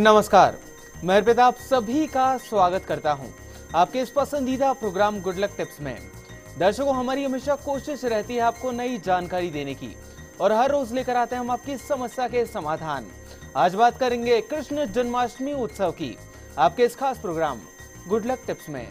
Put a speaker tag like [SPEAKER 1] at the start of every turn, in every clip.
[SPEAKER 1] नमस्कार, मैं अर्पिता आप सभी का स्वागत करता हूं आपके इस पसंदीदा प्रोग्राम गुड लक टिप्स में। दर्शकों, हमारी हमेशा कोशिश रहती है आपको नई जानकारी देने की और हर रोज लेकर आते हैं हम आपकी समस्या के समाधान। आज बात करेंगे कृष्ण जन्माष्टमी उत्सव की आपके इस खास प्रोग्राम गुड लक टिप्स में।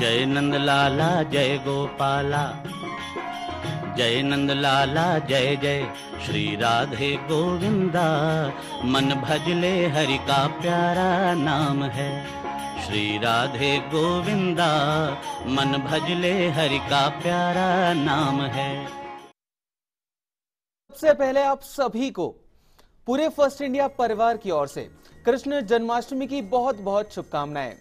[SPEAKER 2] जय नंद लाला जय गोपाला, जय नंद लाला जय जय श्री राधे गोविंदा। मन भजले हरि का प्यारा नाम है श्री राधे गोविंदा। मन भजले हरि का प्यारा नाम है।
[SPEAKER 1] सबसे पहले आप सभी को पूरे फर्स्ट इंडिया परिवार की ओर से कृष्ण जन्माष्टमी की बहुत बहुत शुभकामनाएं।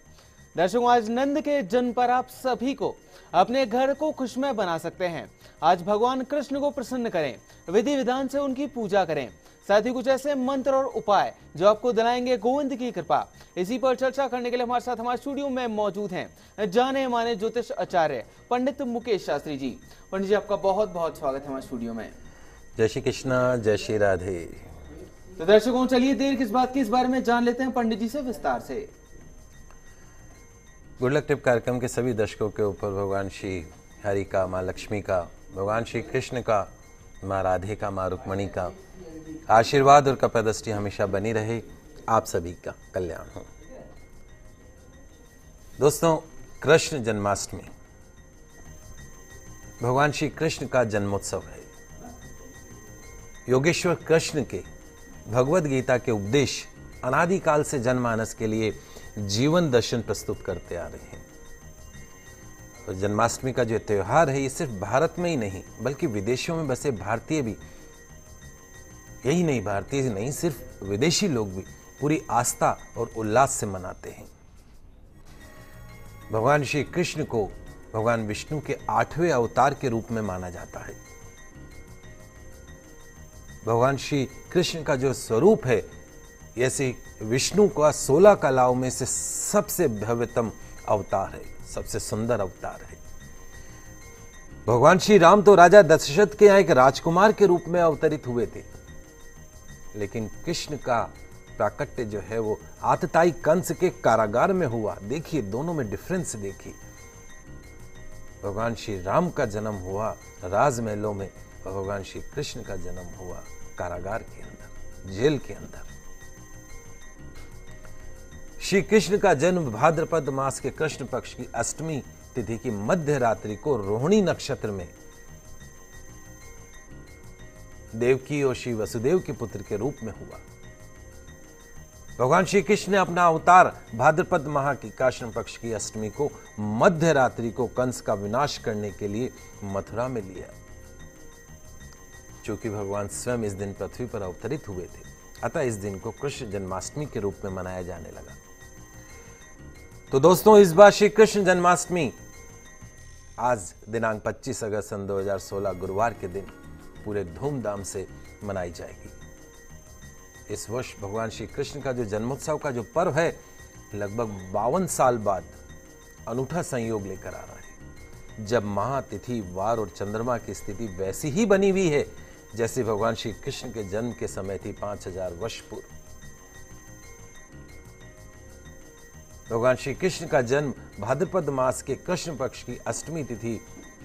[SPEAKER 1] दर्शकों, आज नंद के जन्म पर आप सभी को अपने घर को खुशमय बना सकते हैं। आज भगवान कृष्ण को प्रसन्न करें, विधि विधान से उनकी पूजा करें, साथ ही कुछ ऐसे मंत्र और उपाय जो आपको दिलाएंगे गोविंद की कृपा। इसी पर चर्चा करने के लिए हमारे साथ हमारे स्टूडियो में मौजूद हैं जाने माने ज्योतिष आचार्य पंडित मुकेश शास्त्री जी। पंडित जी, आपका बहुत बहुत स्वागत है हमारे स्टूडियो में।
[SPEAKER 3] जय श्री कृष्णा, जय श्री राधे।
[SPEAKER 1] तो दर्शकों, चलिए देर किस बात की, इस बारे में जान लेते हैं पंडित जी से विस्तार से।
[SPEAKER 3] गुड लक टिप कार्यक्रम के सभी दर्शकों के ऊपर भगवान श्री हरि का, माँ लक्ष्मी का, भगवान श्री कृष्ण का, माँ राधे का, माँ रुक्मणी का आशीर्वाद और कृपा दृष्टि हमेशा बनी रहे। आप सभी का कल्याण हो। दोस्तों, कृष्ण जन्माष्टमी भगवान श्री कृष्ण का जन्मोत्सव है। योगेश्वर कृष्ण के भगवद गीता के उपदेश अनादिकाल से जनमानस के लिए जीवन दर्शन प्रस्तुत करते आ रहे हैं। तो जन्माष्टमी का जो त्योहार है, ये सिर्फ भारत में ही नहीं बल्कि विदेशों में बसे भारतीय भी, यही नहीं भारतीय नहीं, सिर्फ विदेशी लोग भी पूरी आस्था और उल्लास से मनाते हैं। भगवान श्री कृष्ण को भगवान विष्णु के 8वें अवतार के रूप में माना जाता है। भगवान श्री कृष्ण का जो स्वरूप है, ऐसे विष्णु का 16 कलाओं में से सबसे भव्यतम अवतार है, सबसे सुंदर अवतार है। भगवान श्री राम तो राजा दशरथ के यहाँ एक राजकुमार के रूप में अवतरित हुए थे, लेकिन कृष्ण का प्राकट्य जो है वो आतताई कंस के कारागार में हुआ। देखिए, दोनों में डिफरेंस देखिए। भगवान श्री राम का जन्म हुआ राजमहलों में, भगवान श्री कृष्ण का जन्म हुआ कारागार के अंदर, जेल के अंदर। श्री कृष्ण का जन्म भाद्रपद मास के कृष्ण पक्ष की अष्टमी तिथि की मध्य रात्रि को रोहिणी नक्षत्र में देवकी और श्री वसुदेव के पुत्र के रूप में हुआ। भगवान श्री कृष्ण ने अपना अवतार भाद्रपद माह की कृष्ण पक्ष की अष्टमी को मध्य रात्रि को कंस का विनाश करने के लिए मथुरा में लिया। चूंकि भगवान स्वयं इस दिन पृथ्वी पर अवतरित हुए थे, अतः इस दिन को कृष्ण जन्माष्टमी के रूप में मनाया जाने लगा। तो दोस्तों, इस बार श्री कृष्ण जन्माष्टमी आज दिनांक 25 अगस्त सन 2016 गुरुवार के दिन पूरे धूमधाम से मनाई जाएगी। इस वर्ष भगवान श्री कृष्ण का जो जन्मोत्सव का जो पर्व है, लगभग 52 साल बाद अनूठा संयोग लेकर आ रहा है, जब माह, तिथि, वार और चंद्रमा की स्थिति वैसी ही बनी हुई है जैसे भगवान श्री कृष्ण के जन्म के समय थी 5000 वर्ष पूर्व। भगवान श्री कृष्ण का जन्म भाद्रपद मास के कृष्ण पक्ष की अष्टमी तिथि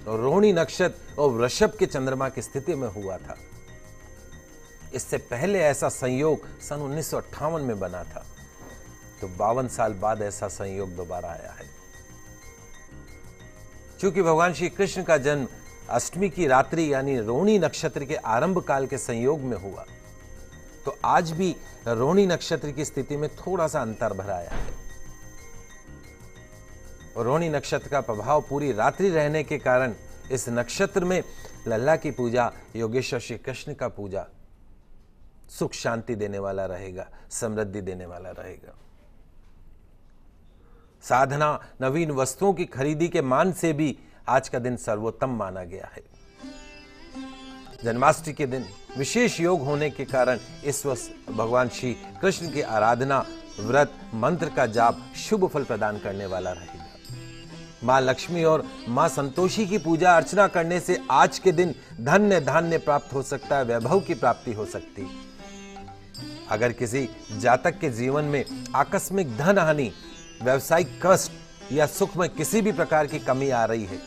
[SPEAKER 3] और रोहिणी नक्षत्र और वृषभ के चंद्रमा की स्थिति में हुआ था। इससे पहले ऐसा संयोग सन 1958 में बना था, तो 52 साल बाद ऐसा संयोग दोबारा आया है। चूंकि भगवान श्री कृष्ण का जन्म अष्टमी की रात्रि यानी रोहिणी नक्षत्र के आरंभ काल के संयोग में हुआ, तो आज भी रोहिणी नक्षत्र की स्थिति में थोड़ा सा अंतर भरा आया है। रोहिणी नक्षत्र का प्रभाव पूरी रात्रि रहने के कारण इस नक्षत्र में लल्ला की पूजा, योगेश्वर श्री कृष्ण का पूजा सुख शांति देने वाला रहेगा, समृद्धि देने वाला रहेगा। साधना, नवीन वस्तुओं की खरीदी के मान से भी आज का दिन सर्वोत्तम माना गया है। जन्माष्टमी के दिन विशेष योग होने के कारण इस वर्ष भगवान श्री कृष्ण की आराधना, व्रत, मंत्र का जाप शुभ फल प्रदान करने वाला रहेगा। मां लक्ष्मी और मां संतोषी की पूजा अर्चना करने से आज के दिन धन्य धान्य प्राप्त हो सकता है, वैभव की प्राप्ति हो सकती है। अगर किसी जातक के जीवन में आकस्मिक धन हानि, व्यवसायिक कष्ट या सुख में किसी भी प्रकार की कमी आ रही है,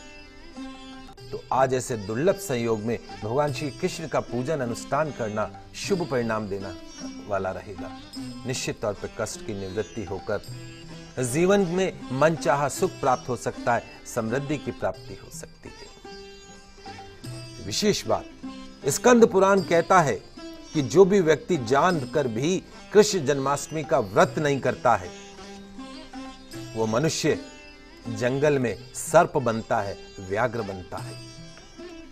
[SPEAKER 3] तो आज ऐसे दुर्लभ संयोग में भगवान श्री कृष्ण का पूजन अनुष्ठान करना शुभ परिणाम देना वाला रहेगा। निश्चित तौर पर कष्ट की निवृत्ति होकर जीवन में मनचाहा सुख प्राप्त हो सकता है, समृद्धि की प्राप्ति हो सकती है। विशेष बात, स्कंद पुराण कहता है कि जो भी व्यक्ति जानकर भी कृष्ण जन्माष्टमी का व्रत नहीं करता है, वो मनुष्य जंगल में सर्प बनता है, व्याघ्र बनता है।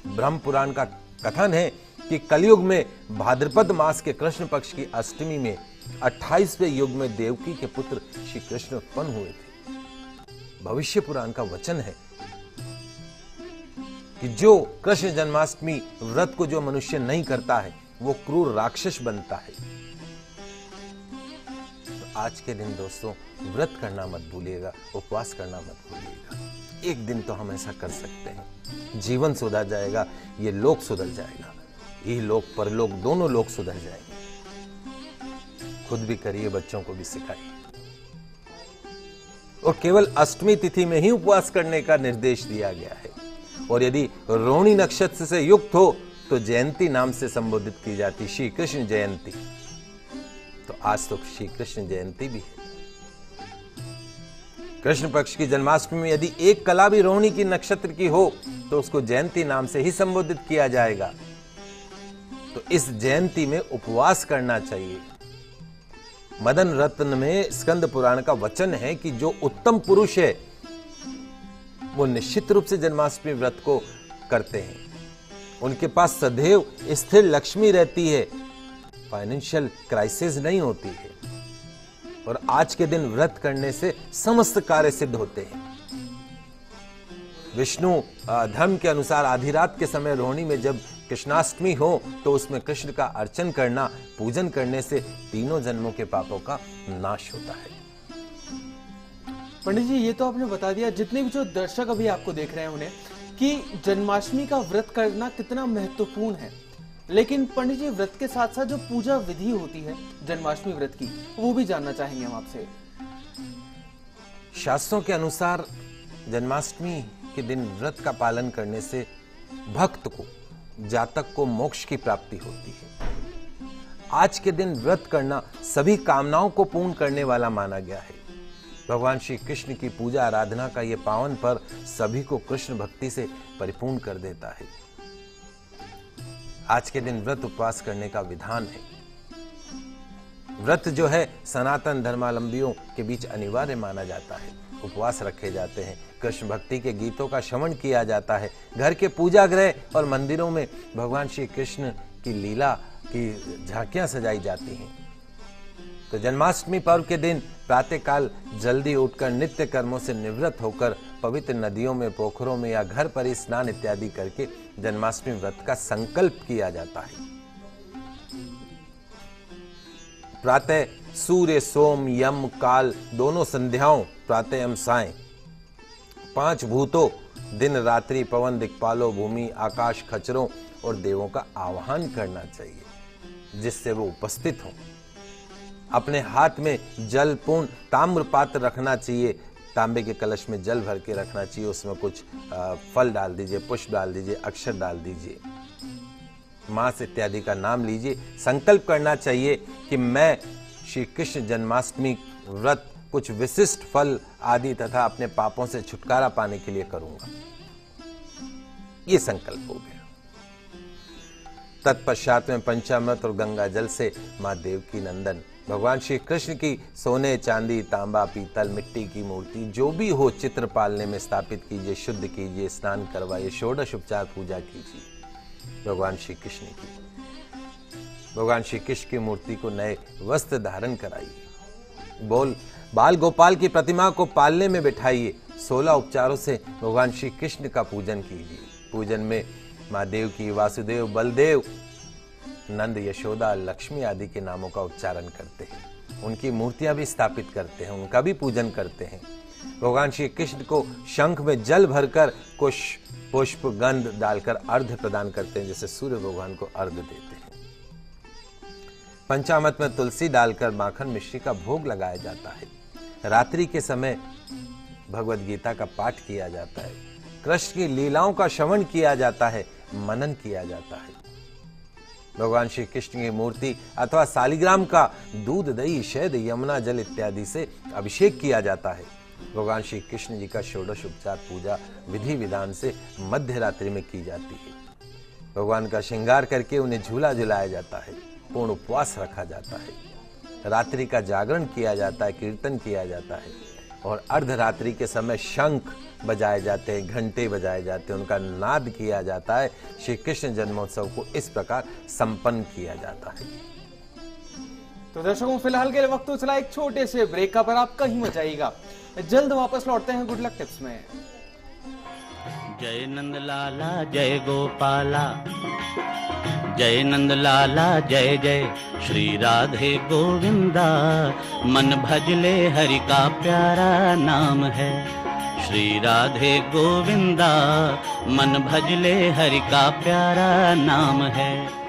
[SPEAKER 3] ब्रह्म पुराण का कथन है कि कलयुग में भाद्रपद मास के कृष्ण पक्ष की अष्टमी में 28वें युग में देवकी के पुत्र श्री कृष्ण उत्पन्न हुए थे। भविष्य पुराण का वचन है कि जो कृष्ण जन्माष्टमी व्रत को जो मनुष्य नहीं करता है, वो क्रूर राक्षस बनता है। तो आज के दिन दोस्तों व्रत करना मत भूलिएगा, उपवास करना मत भूलिएगा। एक दिन तो हम ऐसा कर सकते हैं, जीवन सुधर जाएगा, ये लोक सुधर जाएगा, ये लोक परलोक दोनों लोक सुधर जाएंगे। खुद भी करिए, बच्चों को भी सिखाइए। और केवल अष्टमी तिथि में ही उपवास करने का निर्देश दिया गया है। और यदि रोहिणी नक्षत्र से युक्त हो तो जयंती नाम से संबोधित की जाती, श्री कृष्ण जयंती। तो आज तो श्री कृष्ण जयंती भी है। कृष्ण पक्ष की जन्माष्टमी में यदि एक कला भी रोहिणी की नक्षत्र की हो तो उसको जयंती नाम से ही संबोधित किया जाएगा। तो इस जयंती में उपवास करना चाहिए। मदन रत्न में स्कंद पुराण का वचन है कि जो उत्तम पुरुष है वो निश्चित रूप से जन्माष्टमी व्रत को करते हैं। उनके पास सदैव स्थिर लक्ष्मी रहती है, फाइनेंशियल क्राइसिस नहीं होती है। और आज के दिन व्रत करने से समस्त कार्य सिद्ध होते हैं। विष्णु धर्म के अनुसार आधी रात के समय रोहिणी में जब कृष्णाष्टमी हो तो उसमें कृष्ण का अर्चन करना, पूजन करने से तीनों जन्मों के पापों का नाश होता है।
[SPEAKER 1] पंडित जी, ये तो आपने बता दिया, जितने भी जो दर्शक अभी आपको देख रहे हैं उन्हें, कि जन्माष्टमी का व्रत करना कितना महत्वपूर्ण है। लेकिन पंडित जी, व्रत के साथ साथ जो पूजा विधि होती है जन्माष्टमी व्रत की, वो भी जानना चाहेंगे हम आपसे।
[SPEAKER 3] शास्त्रों के अनुसार जन्माष्टमी के दिन व्रत का पालन करने से भक्त को, जातक को मोक्ष की प्राप्ति होती है। आज के दिन व्रत करना सभी कामनाओं को पूर्ण करने वाला माना गया है। भगवान श्री कृष्ण की पूजा आराधना का यह पावन पर्व सभी को कृष्ण भक्ति से परिपूर्ण कर देता है। आज के दिन व्रत उपवास करने का विधान है। व्रत जो है सनातन धर्मावलंबियों के बीच अनिवार्य माना जाता है। उपवास रखे जाते हैं, कृष्ण भक्ति के गीतों का श्रवण किया जाता है, घर के पूजा गृह और मंदिरों में भगवान श्री कृष्ण की लीला की झांकियां सजाई जाती हैं। तो जन्माष्टमी पर्व के दिन प्रातःकाल जल्दी उठकर नित्य कर्मों से निवृत्त होकर पवित्र नदियों में, पोखरों में या घर पर ही स्नान इत्यादि करके जन्माष्टमी व्रत का संकल्प किया जाता है। प्रातः सूर्य, सोम, यम, काल दोनों संध्याओं, प्रातः एवं सायं, 5 भूतों दिन रात्रि, पवन, दिक्पालों, भूमि, आकाश, खच्चरों और देवों का आह्वान करना चाहिए जिससे वो उपस्थित हों। अपने हाथ में जल पूर्ण ताम्र पात्र रखना चाहिए, तांबे के कलश में जल भर के रखना चाहिए, उसमें कुछ फल डाल दीजिए, पुष्प डाल दीजिए, अक्षर डाल दीजिए, मांस इत्यादि का नाम लीजिए। संकल्प करना चाहिए कि मैं श्री कृष्ण जन्माष्टमी व्रत कुछ विशिष्ट फल आदि तथा अपने पापों से छुटकारा पाने के लिए करूंगा। ये संकल्प हो गया। तत्पश्चात में पंचामृत और गंगा जल से मां देवकी नंदन भगवान श्री कृष्ण की सोने, चांदी, तांबा, पीतल, मिट्टी की मूर्ति जो भी हो चित्र पालने में स्थापित कीजिए, शुद्ध कीजिए, स्नान करवाइए, षोडश उपचार पूजा कीजिए भगवान श्री कृष्ण की। भगवान श्री कृष्ण की मूर्ति को नए वस्त्र धारण कराइए। बाल गोपाल की प्रतिमा को पालने में बिठाइए। 16 उपचारों से भगवान श्री कृष्ण का पूजन कीजिए। पूजन में माँ देव की, वासुदेव, बलदेव, नंद, यशोदा, लक्ष्मी आदि के नामों का उच्चारण करते हैं। उनकी मूर्तियां भी स्थापित करते हैं, उनका भी पूजन करते हैं। भगवान श्री कृष्ण को शंख में जल भरकर कुछ पुष्प गंध डालकर अर्घ्य प्रदान करते हैं, जैसे सूर्य भगवान को अर्घ्य देते हैं। पंचामृत में तुलसी डालकर माखन मिश्री का भोग लगाया जाता है। रात्रि के समय भगवद गीता का पाठ किया जाता है। कृष्ण की लीलाओं का श्रवण किया जाता है, मनन किया जाता है। भगवान श्री कृष्ण की मूर्ति अथवा सालिग्राम का दूध, दही, शहद, यमुना जल इत्यादि से अभिषेक किया जाता है। भगवान श्री कृष्ण जी का षोडश उपचार पूजा विधि विधान से मध्य रात्रि में की जाती है। भगवान का श्रृंगार करके उन्हें झूला झुलाया जाता है, पूर्ण उपवास रखा जाता है, रात्रि का जागरण किया जाता है, कीर्तन किया जाता है और अर्धरात्रि के समय शंख बजाए जाते हैं, घंटे बजाए जाते हैं, उनका नाद किया जाता है। श्री कृष्ण जन्मोत्सव को इस प्रकार संपन्न किया जाता है।
[SPEAKER 1] तो दर्शकों, फिलहाल के लिए वक्त तो चला एक छोटे से ब्रेक का, पर आप कहीं मत जाइएगा, जल्द वापस लौटते हैं गुड लक टिप्स में।
[SPEAKER 2] जय नंद लाला जय गोपाला, जय नंद लाला जय जय, श्री राधे गोविंदा। मन भजले हरि का प्यारा नाम है, श्री राधे गोविंदा। मन भजले हरि का प्यारा नाम है।